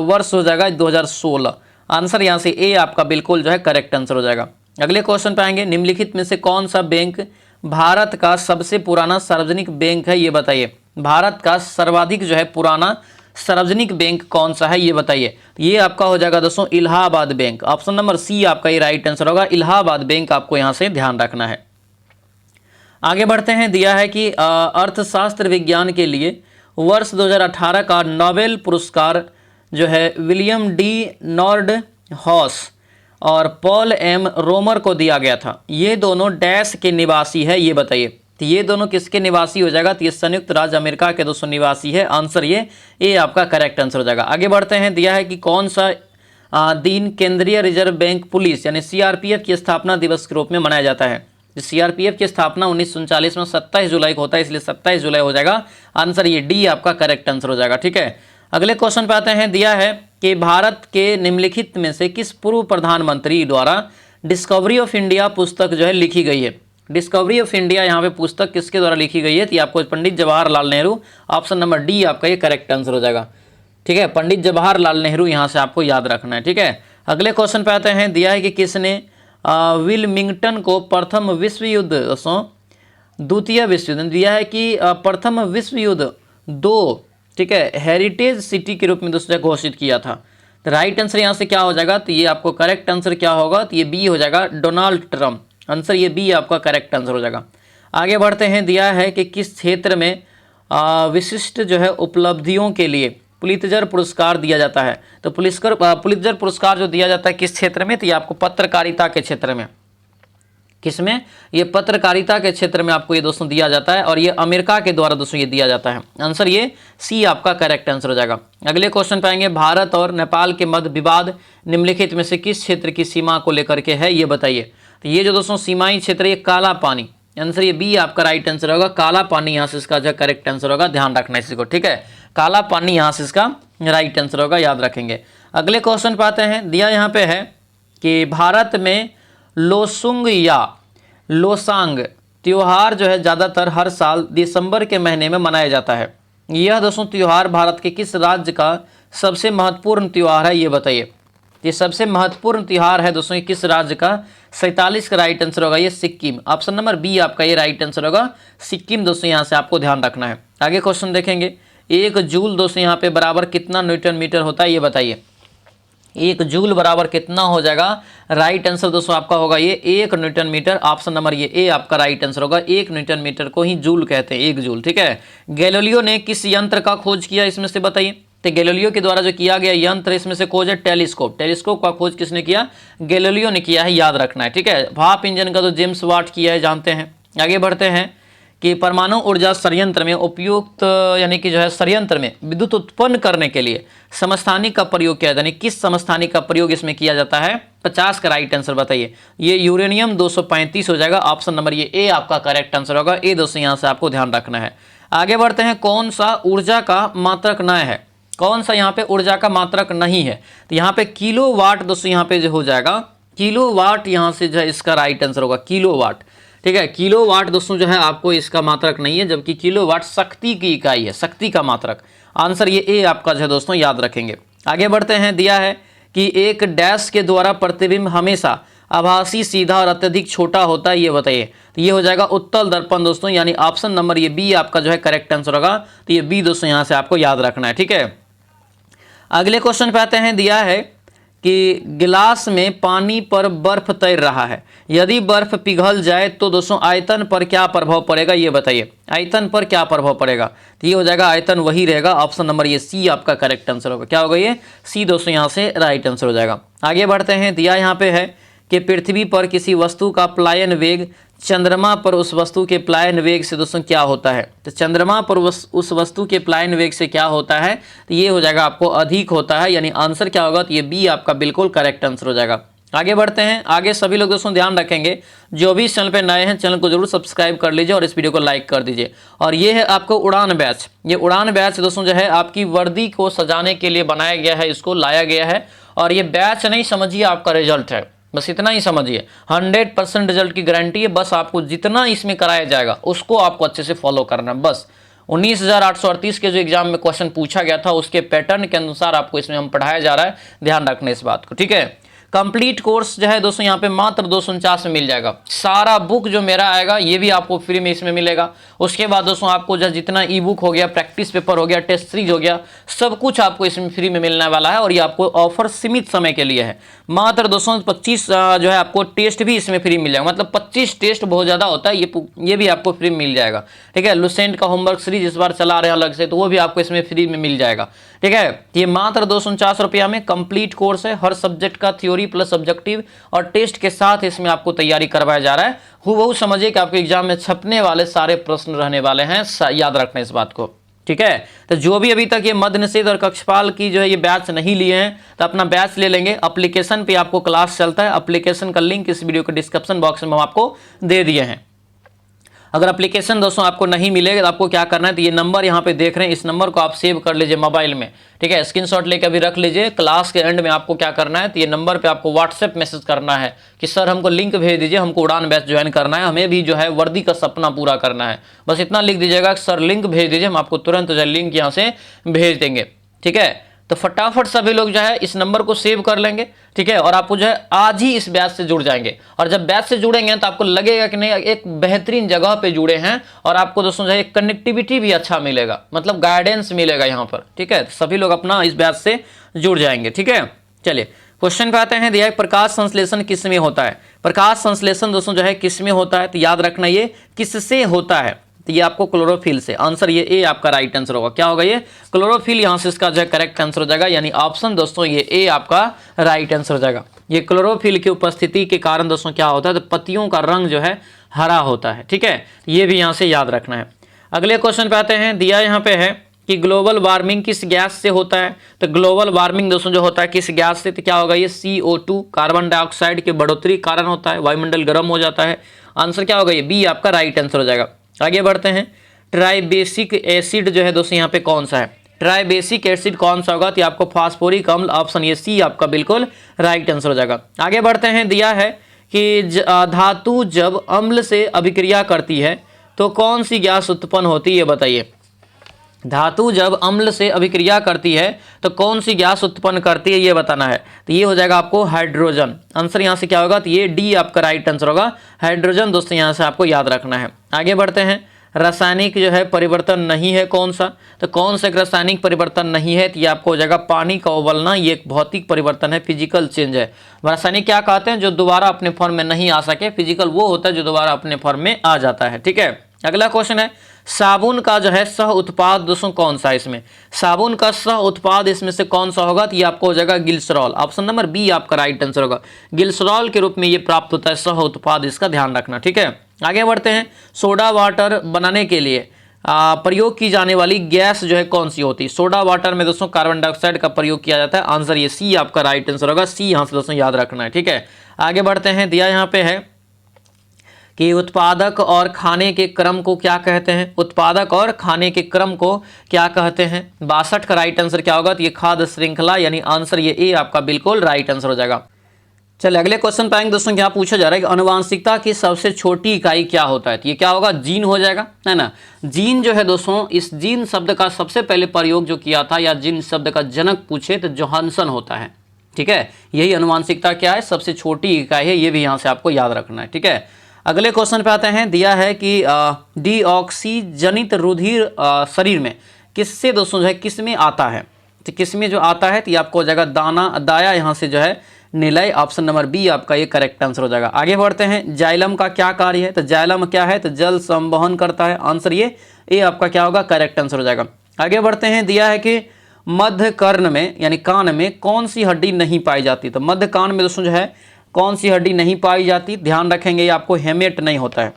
वर्ष हो जाएगा 2016, आंसर यहाँ से ए आपका बिल्कुल जो है करेक्ट आंसर हो जाएगा। अगले क्वेश्चन पे आएंगे, निम्नलिखित में से कौन सा बैंक भारत का सबसे पुराना सार्वजनिक बैंक है, ये बताइए। भारत का सर्वाधिक जो है पुराना सार्वजनिक बैंक कौन सा है, ये बताइए। ये आपका हो जाएगा दोस्तों Allahabad Bank, option number C आपका ये राइट आंसर होगा। इलाहाबाद बैंक आपको यहाँ से ध्यान रखना है। आगे बढ़ते हैं, दिया है कि अर्थशास्त्र विज्ञान के लिए वर्ष 2018 का नोबेल पुरस्कार जो है विलियम डी नॉर्ड हॉस और पॉल एम रोमर को दिया गया था। ये दोनों डैश के निवासी है, ये बताइए। तो ये दोनों किसके निवासी हो जाएगा, तो ये संयुक्त राज्य अमेरिका के दोस्तों निवासी है, आंसर ये आपका करेक्ट आंसर हो जाएगा। आगे बढ़ते हैं, दिया है कि कौन सा दिन केंद्रीय रिजर्व बैंक पुलिस यानी सीआरपीएफ की स्थापना दिवस के रूप में मनाया जाता है। सीआरपीएफ की स्थापना 1939 में 27 जुलाई को होता है, इसलिए 27 जुलाई हो जाएगा, आंसर ये डी आपका करेक्ट आंसर हो जाएगा। ठीक है, अगले क्वेश्चन पे आते हैं, दिया है कि भारत के निम्नलिखित में से किस पूर्व प्रधानमंत्री द्वारा डिस्कवरी ऑफ इंडिया पुस्तक जो है लिखी गई है। डिस्कवरी ऑफ इंडिया यहाँ पे पुस्तक किसके द्वारा लिखी गई है, तो आपको Pandit Jawaharlal Nehru, option number D आपका ये करेक्ट आंसर हो जाएगा। ठीक है, पंडित जवाहरलाल नेहरू यहाँ से आपको याद रखना है। ठीक है, अगले क्वेश्चन पे आते हैं, दिया है कि किसने विल्मिंगटन को प्रथम विश्व युद्ध दोस्तों द्वितीय विश्व युद्ध दिया है कि प्रथम विश्व युद्ध 2 ठीक है हेरिटेज सिटी के रूप में दोस्तों घोषित किया था। तो राइट आंसर यहाँ से क्या हो जाएगा, तो ये आपको करेक्ट आंसर क्या होगा, तो ये बी हो जाएगा, डोनाल्ड ट्रम्प, आंसर ये बी आपका करेक्ट आंसर हो जाएगा। आगे बढ़ते हैं, दिया है कि किस क्षेत्र में विशिष्ट जो है उपलब्धियों के लिए पुलित्जर पुरस्कार दिया जाता है। तो पुलित्जर पुरस्कार जो दिया जाता है किस क्षेत्र में, तो ये आपको पत्रकारिता के क्षेत्र में, किसमें, ये पत्रकारिता के क्षेत्र में आपको ये दोस्तों दिया जाता है, और ये अमेरिका के द्वारा दोस्तों ये दिया जाता है, आंसर ये सी आपका करेक्ट आंसर हो जाएगा। अगले क्वेश्चन पाएंगे, भारत और नेपाल के मध्य विवाद निम्नलिखित में से किस क्षेत्र की सीमा को लेकर के है, ये बताइए। तो ये जो दोस्तों सीमाई क्षेत्र, ये काला पानी, आंसर ये बी आपका राइट आंसर होगा, काला पानी यहाँ से इसका जो करेक्ट आंसर होगा, ध्यान रखना इसी को। ठीक है, काला पानी यहाँ से इसका राइट आंसर होगा, याद रखेंगे। अगले क्वेश्चन पाते हैं, दिया यहाँ पे है कि भारत में लोसुंग या लोसांग त्योहार जो है ज़्यादातर हर साल दिसंबर के महीने में मनाया जाता है। यह दोस्तों त्योहार भारत के किस राज्य का सबसे महत्वपूर्ण त्योहार है, ये बताइए। ये सबसे महत्वपूर्ण त्योहार है दोस्तों, ये किस राज्य का, 47 का राइट आंसर होगा ये सिक्किम, ऑप्शन नंबर बी आपका ये राइट आंसर होगा, सिक्किम दोस्तों यहाँ से आपको ध्यान रखना है। आगे क्वेश्चन देखेंगे, 1 जूल दोस्तों यहाँ पे बराबर कितना न्यूटन मीटर होता है, ये बताइए। 1 जूल बराबर कितना हो जाएगा, राइट आंसर दोस्तों आपका होगा ये 1 न्यूटन मीटर, ऑप्शन नंबर ये ए आपका राइट आंसर होगा। 1 न्यूटन मीटर को ही जूल कहते हैं, 1 जूल। ठीक है, गैलीलियो ने किस यंत्र का खोज किया इसमें से बताइए। तो गैलीलियो के द्वारा जो किया गया यंत्र इसमें से खोज है टेलीस्कोप। टेलीस्कोप का खोज किसने किया, गैलीलियो ने किया है, याद रखना है। ठीक है, भाप इंजन का तो जेम्स वाट किया है, जानते हैं। आगे बढ़ते हैं कि परमाणु ऊर्जा संयंत्र में उपयुक्त यानी कि जो है संयंत्र में विद्युत उत्पन्न करने के लिए समस्थानिक का प्रयोग किया, यानी किस समस्थानिक का प्रयोग इसमें किया जाता है, 50 का राइट आंसर बताइए। ये यूरेनियम 235 हो जाएगा, ऑप्शन नंबर ये ए आपका करेक्ट आंसर होगा। ए दोस्तों यहाँ से आपको ध्यान रखना है। आगे बढ़ते हैं, कौन सा ऊर्जा का मात्रक न है, कौन सा यहाँ पे ऊर्जा का मात्रक नहीं है, तो यहाँ पे किलो वाट दोस्तों यहाँ पे जो हो जाएगा, किलो वाट यहाँ से जो है इसका राइट आंसर होगा, किलो वाट। ठीक है, किलो वाट दोस्तों जो है आपको इसका मात्रक नहीं है, जबकि किलो वाट शक्ति की इकाई है, शक्ति का मात्रक, आंसर ये ए आपका जो है दोस्तों याद रखेंगे। आगे बढ़ते हैं, दिया है कि एक डैश के द्वारा प्रतिबिंब हमेशा आभासी, सीधा और अत्यधिक छोटा होता है, ये बताइए। तो ये हो जाएगा उत्तल दर्पण दोस्तों, यानी ऑप्शन नंबर ये बी आपका जो है करेक्ट आंसर होगा। तो ये बी दोस्तों यहाँ से आपको याद रखना है। ठीक है, अगले क्वेश्चन पे आते हैं, दिया है कि गिलास में पानी पर बर्फ तैर रहा है, यदि बर्फ पिघल जाए तो दोस्तों आयतन पर क्या प्रभाव पड़ेगा, ये बताइए। आयतन पर क्या प्रभाव पड़ेगा, तो ये हो जाएगा आयतन वही रहेगा, ऑप्शन नंबर ये सी आपका करेक्ट आंसर होगा। क्या होगा ये सी दोस्तों यहाँ से राइट आंसर हो जाएगा। आगे बढ़ते हैं, दिया यहाँ पे है कि पृथ्वी पर किसी वस्तु का प्लायन वेग चंद्रमा पर उस वस्तु के प्लायन वेग से दोस्तों क्या होता है। तो चंद्रमा पर उस वस्तु के प्लायन वेग से क्या होता है, तो ये हो जाएगा आपको अधिक होता है, यानी आंसर क्या होगा, तो ये बी आपका बिल्कुल करेक्ट आंसर हो जाएगा। आगे बढ़ते हैं। आगे सभी लोग दोस्तों ध्यान रखेंगे, जो भी इस चैनल पे नए हैं चैनल को जरूर सब्सक्राइब कर लीजिए और इस वीडियो को लाइक कर दीजिए। और ये है आपको उड़ान बैच। ये उड़ान बैच दोस्तों जो है आपकी वर्दी को सजाने के लिए बनाया गया है, इसको लाया गया है। और ये बैच नहीं समझिए आपका रिजल्ट है, बस इतना ही समझिए। 100% रिजल्ट की गारंटी है। बस आपको जितना इसमें कराया जाएगा उसको आपको अच्छे से फॉलो करना है। बस 19,838 के जो एग्जाम में क्वेश्चन पूछा गया था उसके पैटर्न के अनुसार आपको इसमें हम पढ़ाया जा रहा है, ध्यान रखना इस बात को, ठीक है। कंप्लीट कोर्स जो है दोस्तों यहाँ पे मात्र 249 में मिल जाएगा। सारा बुक जो मेरा आएगा ये भी आपको फ्री में इसमें मिलेगा। उसके बाद दोस्तों आपको जो जितना ई बुक हो गया, प्रैक्टिस पेपर हो गया, टेस्ट सीरीज हो गया, सब कुछ आपको इसमें फ्री में मिलने वाला है। और ये आपको ऑफर सीमित समय के लिए है। मात्र 225 जो है आपको टेस्ट भी इसमें फ्री मिल जाएगा। मतलब 25 टेस्ट बहुत ज़्यादा होता है, ये भी आपको फ्री में मिल जाएगा, ठीक है। लुसेंट का होमवर्क सीरीज इस बार चला रहे हैं अलग से, तो वो भी आपको इसमें फ्री में मिल जाएगा, ठीक है। ये मात्र 249 रुपया में कंप्लीट कोर्स है। हर सब्जेक्ट का थ्योरी प्लस सब्जेक्टिव और टेस्ट के साथ इसमें आपको तैयारी करवाया जा रहा है। हूबहू समझिए कि आपके एग्जाम में छपने वाले सारे प्रश्न रहने वाले हैं, याद रखना इस बात को, ठीक है। तो जो भी अभी तक ये मद्य निषेध और कक्षपाल की जो है ये बैच नहीं लिए हैं तो अपना बैच ले लेंगे। एप्लीकेशन पे आपको क्लास चलता है। एप्लीकेशन का लिंक इस वीडियो के डिस्क्रिप्शन बॉक्स में हम आपको दे दिए हैं। अगर एप्लीकेशन दोस्तों आपको नहीं मिलेगा तो आपको क्या करना है, तो ये नंबर यहाँ पे देख रहे हैं, इस नंबर को आप सेव कर लीजिए मोबाइल में, ठीक है। स्क्रीनशॉट लेकर अभी रख लीजिए। क्लास के एंड में आपको क्या करना है, तो ये नंबर पे आपको व्हाट्सएप मैसेज करना है कि सर हमको लिंक भेज दीजिए, हमको उड़ान बैच ज्वाइन करना है, हमें भी जो है वर्दी का सपना पूरा करना है। बस इतना लिख दीजिएगा कि सर लिंक भेज दीजिए, हम आपको तुरंत जो है लिंक यहाँ से भेज देंगे, ठीक है। तो फटाफट सभी लोग जो है इस नंबर को सेव कर लेंगे, ठीक है। और आपको जो है आज ही इस बैच से जुड़ जाएंगे। और जब बैच से जुड़ेंगे तो आपको लगेगा कि नहीं एक बेहतरीन जगह पे जुड़े हैं और आपको दोस्तों जो है कनेक्टिविटी भी अच्छा मिलेगा, मतलब गाइडेंस मिलेगा यहाँ पर, ठीक है। सभी लोग अपना इस बैच से जुड़ जाएंगे, ठीक है। चलिए क्वेश्चन पे आते हैं। दिया प्रकाश संश्लेषण किसमें होता है। प्रकाश संश्लेषण दोस्तों जो है किसमें होता है, तो याद रखना ये किससे होता है, तो ये आपको क्लोरोफिल से। आंसर ये ए आपका राइट आंसर होगा। क्या होगा ये, क्लोरोफिल। यहां से इसका जो है करेक्ट आंसर हो जाएगा, यानी ऑप्शन दोस्तों ये ए आपका राइट आंसर हो जाएगा। ये क्लोरोफिल की उपस्थिति के कारण दोस्तों क्या होता है, तो पत्तियों का रंग जो है हरा होता है, ठीक है। ये भी यहां से याद रखना है। अगले क्वेश्चन पे आते हैं। दिया यहाँ पे है कि ग्लोबल वार्मिंग किस गैस से होता है, तो ग्लोबल वार्मिंग दोस्तों जो होता है किस गैस से, तो क्या होगा ये CO2 कार्बन डाइऑक्साइड की बढ़ोतरी कारण होता है, वायुमंडल गर्म हो जाता है। आंसर क्या होगा ये बी आपका राइट आंसर हो जाएगा। आगे बढ़ते हैं। ट्राइबेसिक एसिड जो है दोस्तों यहाँ पे कौन सा है, ट्राइबेसिक एसिड कौन सा होगा, तो आपको फास्फोरिक अम्ल। ऑप्शन ये सी आपका बिल्कुल राइट आंसर हो जाएगा। आगे बढ़ते हैं। दिया है कि धातु जब अम्ल से अभिक्रिया करती है तो कौन सी गैस उत्पन्न होती है, ये बताइए। धातु जब अम्ल से अभिक्रिया करती है तो कौन सी गैस उत्पन्न करती है, ये बताना है। तो ये हो जाएगा आपको हाइड्रोजन। आंसर यहाँ से क्या होगा, तो ये डी आपका राइट आंसर होगा, हाइड्रोजन दोस्तों यहाँ से आपको याद रखना है। आगे बढ़ते हैं। रासायनिक जो है परिवर्तन नहीं है कौन सा, तो कौन सा रासायनिक परिवर्तन नहीं है, तो ये आपको हो जाएगा पानी का उबलना। ये एक भौतिक परिवर्तन है, फिजिकल चेंज है। रासायनिक क्या कहते हैं, जो दोबारा अपने फॉर्म में नहीं आ सके। फिजिकल वो होता है जो दोबारा अपने फॉर्म में आ जाता है, ठीक है। अगला क्वेश्चन है। साबुन का जो है सह उत्पाद दोस्तों कौन सा है, इसमें साबुन का सह उत्पाद इसमें से कौन सा होगा, तो ये आपको हो जाएगा ग्लिसरॉल। ऑप्शन नंबर बी आपका राइट आंसर होगा। ग्लिसरॉल के रूप में ये प्राप्त होता है सह उत्पाद, इसका ध्यान रखना, ठीक है। आगे बढ़ते हैं। सोडा वाटर बनाने के लिए प्रयोग की जाने वाली गैस जो है कौन सी होती है। सोडा वाटर में दोस्तों कार्बन डाइऑक्साइड का प्रयोग किया जाता है। आंसर ये सी आपका राइट आंसर होगा। सी यहाँ से दोस्तों याद रखना है, ठीक है। आगे बढ़ते हैं। दिया यहाँ पे है कि उत्पादक और खाने के क्रम को क्या कहते हैं, उत्पादक और खाने के क्रम को क्या कहते हैं। 62 का राइट आंसर क्या होगा, तो ये खाद्य श्रृंखला, यानी आंसर ये ए आपका बिल्कुल राइट आंसर हो जाएगा। चलिए अगले क्वेश्चन पे आएंगे दोस्तों। क्या पूछा जा रहा है कि आनुवांशिकता की सबसे छोटी इकाई क्या होता है, तो ये क्या होगा, जीन हो जाएगा, है ना। जीन जो है दोस्तों, इस जीन शब्द का सबसे पहले प्रयोग जो किया था या जीन शब्द का जनक पूछे तो जोहानसन होता है, ठीक है। यही आनुवांशिकता क्या है, सबसे छोटी इकाई है। ये भी यहाँ से आपको याद रखना है, ठीक है। अगले क्वेश्चन पे आते हैं। दिया है कि डीऑक्सीजनित रुधिर शरीर में किससे दोस्तों जो है किस में आता है, तो किस में जो आता है, तो ये आपको हो जाएगा दाया यहाँ से जो है निलय। ऑप्शन नंबर बी आपका ये करेक्ट आंसर हो जाएगा। आगे बढ़ते हैं। जाइलम का क्या कार्य है, तो जाइलम क्या है, तो जल संवहन करता है। आंसर ये आपका क्या होगा, करेक्ट आंसर हो जाएगा। आगे बढ़ते हैं। दिया है कि मध्य कर्ण में यानी कान में कौन सी हड्डी नहीं पाई जाती, तो मध्य कान में दोस्तों जो है कौन सी हड्डी नहीं पाई जाती, ध्यान रखेंगे ये आपको हेमेट नहीं होता है।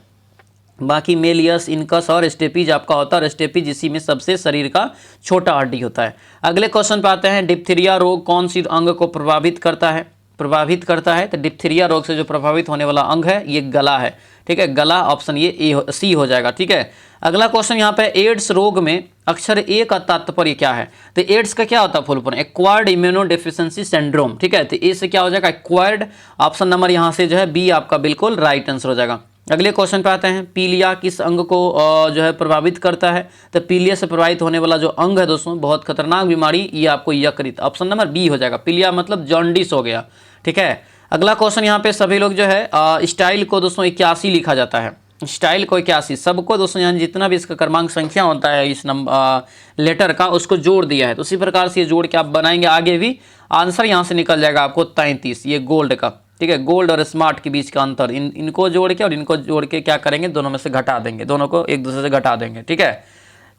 बाकी मेलियस, इनकस और स्टेपीज आपका होता है। स्टेपीज इसी में सबसे शरीर का छोटा हड्डी होता है। अगले क्वेश्चन पे आते हैं। डिप्थीरिया रोग कौन सी अंग को प्रभावित करता है, प्रभावित करता है, तो डिप्थीरिया रोग से जो प्रभावित होने वाला अंग है ये गला है, ठीक है, गला ऑप्शन ये सी हो जाएगा, ठीक है। अगला क्वेश्चन यहाँ पे एड्स रोग में अक्षर ए का तात्पर्य क्या है? तो एड्स का क्या होता है full form? Acquired immuno deficiency syndrome, ठीक है। तो ए से क्या हो जाएगा? एक्वायर्ड, ऑप्शन नंबर यहाँ से जो है बी आपका बिल्कुल राइट आंसर हो जाएगा। अगले क्वेश्चन पे आते हैं, पीलिया किस अंग को जो है प्रभावित करता है? तो पीलिया से प्रभावित होने वाला जो अंग है दोस्तों, बहुत खतरनाक बीमारी, ये आपको यकृत, ऑप्शन नंबर बी हो जाएगा। पीलिया मतलब जॉन्डिस हो गया, ठीक है। अगला क्वेश्चन यहाँ पे सभी लोग जो है स्टाइल को दोस्तों 81 लिखा जाता है, स्टाइल को 81, सबको दोस्तों यहाँ जितना भी इसका क्रमांक संख्या होता है इस नंबर लेटर का उसको जोड़ दिया है, तो उसी प्रकार से ये जोड़ के आप बनाएंगे आगे भी, आंसर यहाँ से निकल जाएगा आपको 33, ये गोल्ड का, ठीक है। गोल्ड और स्मार्ट के बीच का अंतर, इनको जोड़ के और इनको जोड़ के क्या करेंगे, दोनों में से घटा देंगे, दोनों को एक दूसरे से घटा देंगे, ठीक है।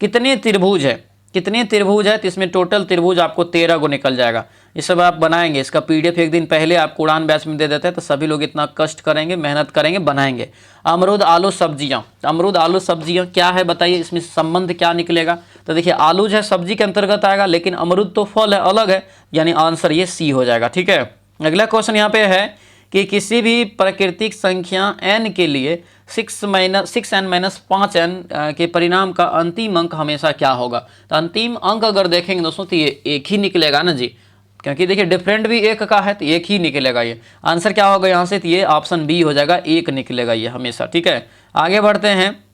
कितने त्रिभुज है, कितने त्रिभुज है? तो इसमें टोटल त्रिभुज आपको 13 को निकल जाएगा। ये सब आप बनाएंगे, इसका पीडीएफ एक दिन पहले आपको उड़ान बैच में दे देते हैं, तो सभी लोग इतना कष्ट करेंगे, मेहनत करेंगे, बनाएंगे। अमरूद आलू सब्जियां, अमरूद आलू सब्जियां क्या है बताइए, इसमें संबंध क्या निकलेगा? तो देखिए आलू जो है सब्जी के अंतर्गत आएगा, लेकिन अमरूद तो फल है, अलग है, यानी आंसर ये सी हो जाएगा, ठीक है। अगला क्वेश्चन यहाँ पे है कि किसी भी प्राकृतिक संख्या n के लिए 6n-5n के परिणाम का अंतिम अंक हमेशा क्या होगा? तो अंतिम अंक अगर देखेंगे दोस्तों तो ये एक ही निकलेगा ना जी, क्योंकि देखिए डिफरेंट भी एक का है, तो एक ही निकलेगा। ये आंसर क्या होगा यहाँ से? तो ये ऑप्शन बी हो जाएगा, एक निकलेगा ये हमेशा, ठीक है। आगे बढ़ते हैं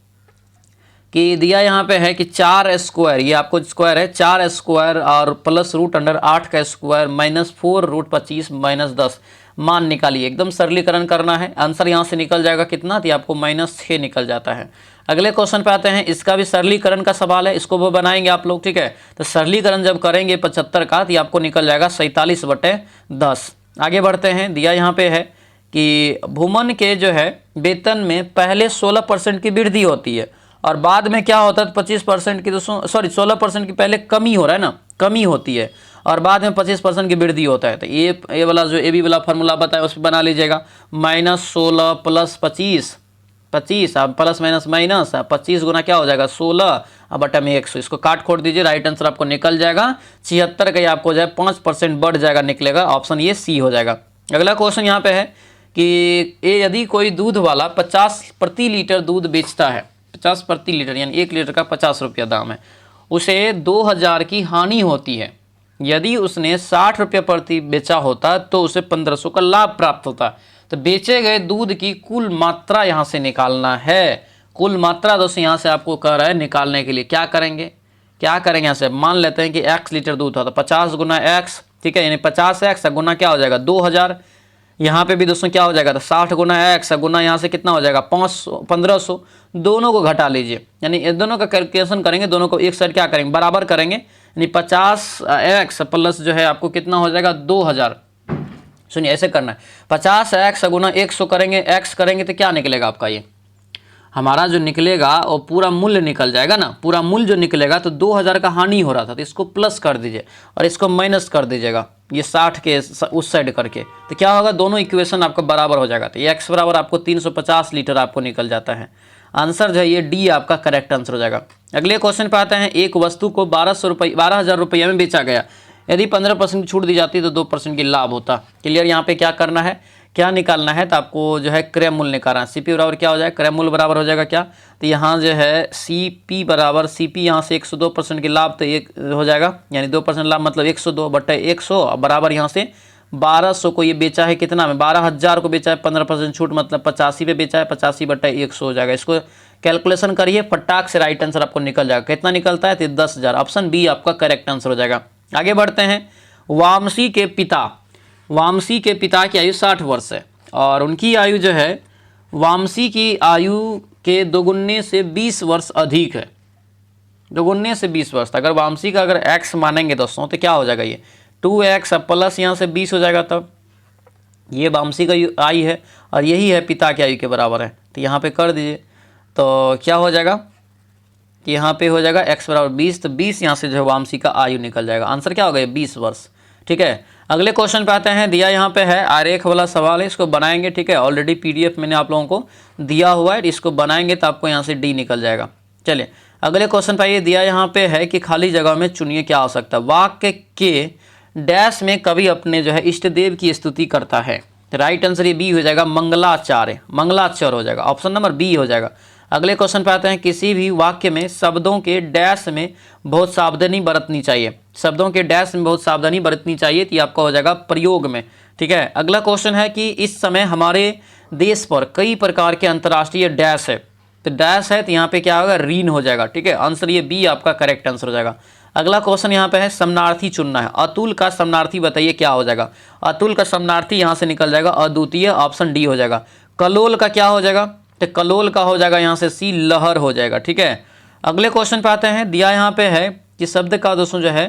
कि दिया यहाँ पे है कि 4 स्क्वायर, ये आपको स्क्वायर है, 4 स्क्वायर और प्लस रूट अंडर 8 का स्क्वायर माइनस 4 रूट 25 माइनस 10, मान निकालिए। एकदम सरलीकरण करना है, आंसर यहाँ से निकल जाएगा कितना? तो आपको -6 निकल जाता है। अगले क्वेश्चन पे आते हैं, इसका भी सरलीकरण का सवाल है, इसको वो बनाएंगे आप लोग, ठीक है। तो सरलीकरण जब करेंगे 75 का, तो आपको निकल जाएगा 47/10। आगे बढ़ते हैं, दिया यहाँ पे है कि भूमन के जो है वेतन में पहले 16% की वृद्धि होती है और बाद में क्या होता है? 25% की दोस्तों, सॉरी 16% की पहले कमी हो रहा है ना, कमी होती है और बाद में 25% की वृद्धि होता है। तो ये वाला जो ए बी वाला फार्मूला बताया उस पर बना लीजिएगा, -16 + 25 अब प्लस माइनस माइनस 25 गुना क्या हो जाएगा 16 अब बटा में 100, इसको काट खोड़ दीजिए, राइट आंसर आपको निकल जाएगा 76 का, आपको जाए 5% बढ़ जाएगा, निकलेगा ऑप्शन ये सी हो जाएगा। अगला क्वेश्चन यहाँ पे है कि यदि कोई दूध वाला 50 प्रति लीटर दूध बेचता है, 50 प्रति लीटर यानी 1 लीटर का 50 रुपया दाम है, उसे 2000 की हानि होती है। यदि उसने 60 रुपये प्रति बेचा होता तो उसे 1500 का लाभ प्राप्त होता। तो बेचे गए दूध की कुल मात्रा यहाँ से निकालना है। कुल मात्रा दोस्तों यहाँ से आपको कह रहा है निकालने के लिए क्या करेंगे, यहाँ से मान लेते हैं कि x लीटर दूध था तो 50 गुना x, ठीक है, यानी 50x गुना क्या हो जाएगा 2000। यहाँ पे भी दोस्तों क्या हो जाएगा तो 60 गुना x गुना यहाँ से कितना हो जाएगा 1500, दोनों को घटा लीजिए, यानी इन दोनों का कैलकुलेशन करेंगे, दोनों को एक साइड क्या करेंगे बराबर करेंगे, यानी 50x प्लस जो है आपको कितना हो जाएगा 2000। सुनिए ऐसे करना है, 50x गुना 100 करेंगे, x करेंगे तो क्या निकलेगा आपका, ये हमारा जो निकलेगा वो पूरा मूल्य निकल जाएगा ना, पूरा मूल्य जो निकलेगा तो 2000 का हानि हो रहा था तो इसको प्लस कर दीजिए और इसको माइनस कर दीजिएगा, ये 60 के उस साइड करके, तो क्या होगा दोनों इक्वेशन आपका बराबर हो जाएगा। तो ये x बराबर आपको 350 लीटर आपको निकल जाता है। आंसर जो है ये डी आपका करेक्ट आंसर हो जाएगा। अगले क्वेश्चन पे आते हैं, एक वस्तु को 12,000 रुपये में बेचा गया, यदि 15% की छूट दी जाती तो 2% की लाभ होता। क्लियर, यहाँ पे क्या करना है, क्या निकालना है, तो आपको जो है क्रय मूल्य निकालना है। सीपी बराबर क्या हो जाएगा, क्रय मूल्य बराबर हो जाएगा क्या, तो यहाँ जो है सीपी बराबर सीपी यहाँ से 102% की लाभ तो एक हो जाएगा, यानी 2% लाभ मतलब 102 बटा 100 बराबर यहाँ से 1200 को ये बेचा है कितना में, 12,000 को बेचा है, 15% छूट मतलब 85 पे बेचा है, 85 बटा 100 हो जाएगा। इसको कैलकुलेशन करिए, फटाक से राइट आंसर आपको निकल जाएगा। कितना निकलता है तो 10,000, ऑप्शन बी आपका करेक्ट आंसर हो जाएगा। आगे बढ़ते हैं, वामसी के पिता की आयु 60 वर्ष है और उनकी आयु जो है वामसी की आयु के दोगुने से 20 वर्ष अधिक है, दोगुने से 20 वर्ष। अगर वामसी का अगर x मानेंगे दोस्तों तो क्या हो जाएगा, ये 2x प्लस यहाँ से 20 हो जाएगा, तब ये वामसी का आयु है और यही है पिता की आयु के बराबर है, तो यहाँ पे कर दीजिए तो क्या हो जाएगा कि यहाँ पे हो जाएगा x बराबर 20, तो 20 यहाँ से जो है वामसी का आयु निकल जाएगा। आंसर क्या होगा 20 वर्ष, ठीक है। अगले क्वेश्चन पे आते हैं, दिया यहाँ पे है आरेख वाला सवाल है, इसको बनाएंगे, ठीक है। ऑलरेडी पीडीएफ मैंने आप लोगों को दिया हुआ है, इसको बनाएंगे तो आपको यहाँ से डी निकल जाएगा। चलिए अगले क्वेश्चन पे ये दिया यहाँ पे है कि खाली जगह में चुनिए क्या हो सकता है, वाक्य के डैश में कभी अपने जो है इष्ट देव की स्तुति करता है। राइट आंसर ये बी हो जाएगा, मंगलाचार्य, मंगलाचर हो जाएगा, ऑप्शन नंबर बी हो जाएगा। अगले क्वेश्चन पे आते हैं, किसी भी वाक्य में शब्दों के डैश में बहुत सावधानी बरतनी चाहिए। शब्दों के डैश में बहुत सावधानी बरतनी चाहिए, तो ये आपका हो जाएगा प्रयोग में। ठीक है, अगला क्वेश्चन है कि इस समय हमारे देश पर कई प्रकार के अंतर्राष्ट्रीय डैश है। तो डैश है तो यहाँ पे क्या होगा, ऋण हो जाएगा। ठीक है, आंसर ये बी आपका करेक्ट आंसर हो जाएगा। अगला क्वेश्चन यहाँ पे है समानार्थी चुनना है। अतुल का समानार्थी बताइए क्या हो जाएगा। अतुल का समानार्थी यहाँ से निकल जाएगा अद्वितीय, ऑप्शन डी हो जाएगा। कलोल का क्या हो जाएगा, तो कलोल का हो जाएगा यहाँ से सी, लहर हो जाएगा। ठीक है, अगले क्वेश्चन पे आते हैं, दिया यहाँ पे है कि शब्द का दोस्तों जो है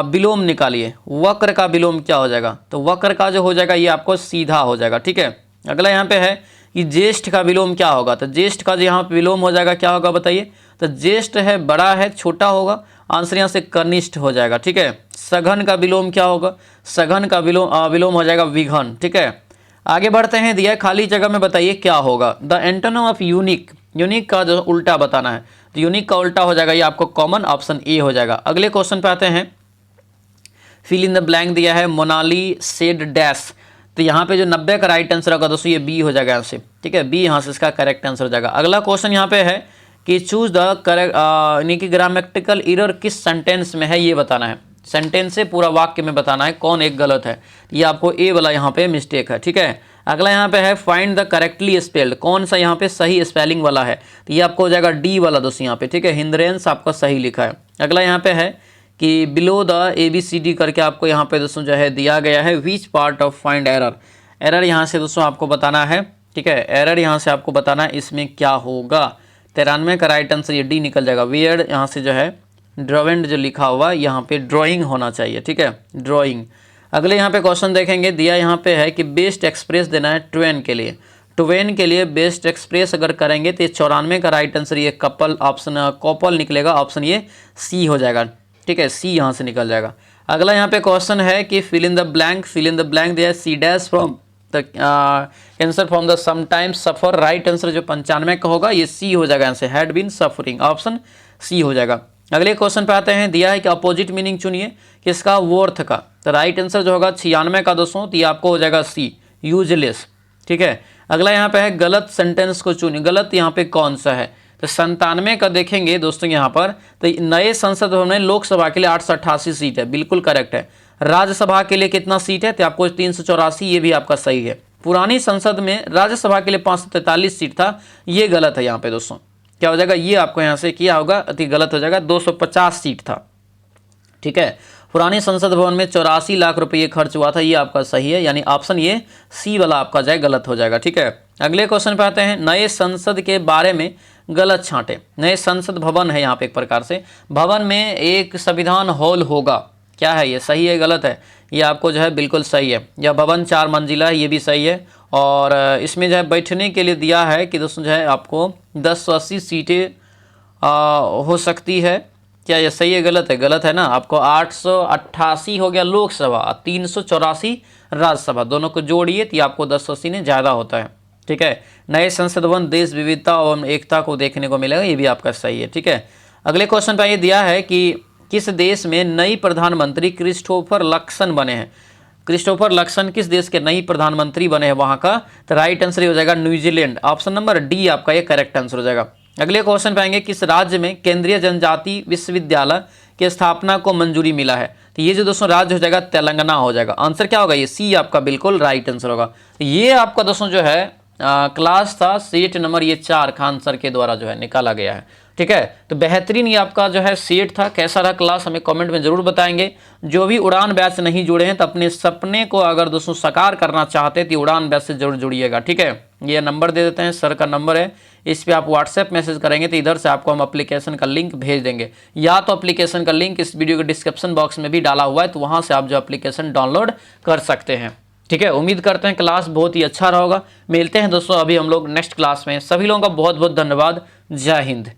विलोम निकालिए। वक्र का विलोम क्या हो जाएगा, तो वक्र का जो हो जाएगा ये आपको सीधा हो जाएगा। ठीक है, अगला यहाँ पे है कि ज्येष्ठ का विलोम क्या होगा, तो ज्येष्ठ का जो यहाँ पे विलोम हो जाएगा क्या होगा बताइए, तो ज्येष्ठ है बड़ा है छोटा होगा, आंसर यहाँ से कनिष्ठ हो जाएगा। ठीक है, सघन का विलोम क्या होगा, सघन का विलोम हो जाएगा विघन। ठीक है, आगे बढ़ते हैं, दिया खाली जगह में बताइए क्या होगा। The antonym of unique, unique का जो उल्टा बताना है, तो यूनिक का उल्टा हो जाएगा ये आपको कॉमन, ऑप्शन ए हो जाएगा। अगले क्वेश्चन पे आते हैं, फिल इन द ब्लैंक दिया है, मोनाली सेड डैश, तो यहाँ पे जो 90 का राइट आंसर होगा दोस्तों ये बी हो जाएगा यहाँ से। ठीक है, बी यहाँ से इसका करेक्ट आंसर हो जाएगा। अगला क्वेश्चन यहाँ पे है कि चूज द करेक्ट यानी कि ग्रामेटिकल एरर किस सेंटेंस में है ये बताना है। सेंटेंस से पूरा वाक्य में बताना है कौन एक गलत है, ये आपको ए वाला यहाँ पे मिस्टेक है। ठीक है, अगला यहाँ पे है फाइंड द करेक्टली स्पेल्ड, कौन सा यहाँ पे सही स्पेलिंग वाला है, तो ये आपको हो जाएगा डी वाला दोस्तों यहाँ पे। ठीक है, हिंद्रेंस आपका सही लिखा है। अगला यहाँ पे है कि बिलो द ABCD करके आपको यहाँ पे दोस्तों जो है दिया गया है, which part of find error, error यहाँ से दोस्तों आपको बताना है। ठीक है, एरर यहाँ से आपको बताना है इसमें क्या होगा। 93 का राइट आंसर ये डी निकल जाएगा। वियर्ड यहाँ से जो है ड्रॉवेंड जो लिखा हुआ यहाँ पे ड्राइंग होना चाहिए। ठीक है, ड्राइंग। अगले यहाँ पे क्वेश्चन देखेंगे, दिया यहाँ पे है कि बेस्ट एक्सप्रेस देना है ट्वेन के लिए। ट्वेन के लिए बेस्ट एक्सप्रेस अगर करेंगे तो 94 का राइट आंसर ये कपल, ऑप्शन कपल निकलेगा, ऑप्शन ये सी हो जाएगा। ठीक है, सी यहाँ से निकल जाएगा। अगला यहाँ पे क्वेश्चन है कि fill in the blank, fill in the blank दिया है C dash from the answer from the sometimes suffer, right answer जो 95 का होगा ये सी हो जाएगा, यहाँ से had been suffering, option C हो जाएगा। अगले क्वेश्चन पे आते हैं, दिया है कि अपोजिट मीनिंग चुनिए किसका, वर्थ का, तो राइट आंसर जो होगा 96 का दोस्तों, तो ये आपको हो जाएगा सी, यूजलेस। ठीक है, अगला यहाँ पे है गलत सेंटेंस को चुनिए, गलत यहाँ पे कौन सा है, तो 97 का देखेंगे दोस्तों यहाँ पर, तो नए संसद भवन में लोकसभा के लिए 888 सीट है, बिल्कुल करेक्ट है। राज्यसभा के लिए कितना सीट है, तो आपको 384, ये भी आपका सही है। पुरानी संसद में राज्यसभा के लिए 543 सीट था, ये गलत है यहाँ पे दोस्तों, क्या हो जाएगा, ये आपको यहाँ से किया होगा अति गलत हो जाएगा, 250 सीट था। ठीक है, पुरानी संसद भवन में 84 लाख रुपये खर्च हुआ था, ये आपका सही है, यानी ऑप्शन ये सी वाला आपका जाए गलत हो जाएगा। ठीक है, अगले क्वेश्चन पे आते हैं, नए संसद के बारे में गलत छांटे। नए संसद भवन है यहाँ पे एक प्रकार से, भवन में एक संविधान हॉल होगा, क्या है ये, सही है गलत है, ये आपको जो है बिल्कुल सही है। यह भवन 4 मंजिला है, ये भी सही है। और इसमें जो है बैठने के लिए दिया है कि दोस्तों जो है आपको 1080 सीटें हो सकती है, क्या ये सही है गलत है, गलत है ना, आपको 888 हो गया लोकसभा, 384 राज्यसभा, दोनों को जोड़िए तो आपको 1080 ने ज़्यादा होता है। ठीक है, नए संसद भवन देश विविधता एवं एकता को देखने को मिलेगा, ये भी आपका सही है। ठीक है, अगले क्वेश्चन पर ये दिया है कि किस देश में नई प्रधानमंत्री क्रिस्टोफर लक्सन बने हैं। क्रिस्टोफर लक्सन किस देश के नई प्रधानमंत्री बने हैं वहाँ का, तो राइट आंसर हो जाएगा न्यूजीलैंड, ऑप्शन नंबर डी आपका ये करेक्ट आंसर हो जाएगा। अगले क्वेश्चन पाएंगे, किस राज्य में केंद्रीय जनजाति विश्वविद्यालय की स्थापना को मंजूरी मिला है, तो ये जो दोस्तों राज्य हो जाएगा तेलंगाना हो जाएगा, आंसर क्या होगा, ये सी आपका बिल्कुल राइट आंसर होगा। ये आपका दोस्तों जो है क्लास था सेट नंबर ये 4 खान सर के द्वारा जो है निकाला गया है। ठीक है, तो बेहतरीन ये आपका जो है सेट था, कैसा रहा क्लास हमें कमेंट में जरूर बताएंगे। जो भी उड़ान बैच नहीं जुड़े हैं तो अपने सपने को अगर दोस्तों साकार करना चाहते हैं तो उड़ान बैच से जरूर जुड़िएगा। ठीक है, ये नंबर दे देते हैं, सर का नंबर है, इस पर आप व्हाट्सएप मैसेज करेंगे तो इधर से आपको हम एप्लीकेशन का लिंक भेज देंगे, या तो एप्लीकेशन का लिंक इस वीडियो के डिस्क्रिप्शन बॉक्स में भी डाला हुआ है, तो वहाँ से आप जो एप्लीकेशन डाउनलोड कर सकते हैं। ठीक है, उम्मीद करते हैं क्लास बहुत ही अच्छा रहा होगा। मिलते हैं दोस्तों अभी हम लोग नेक्स्ट क्लास में, सभी लोगों का बहुत बहुत धन्यवाद। जय हिंद।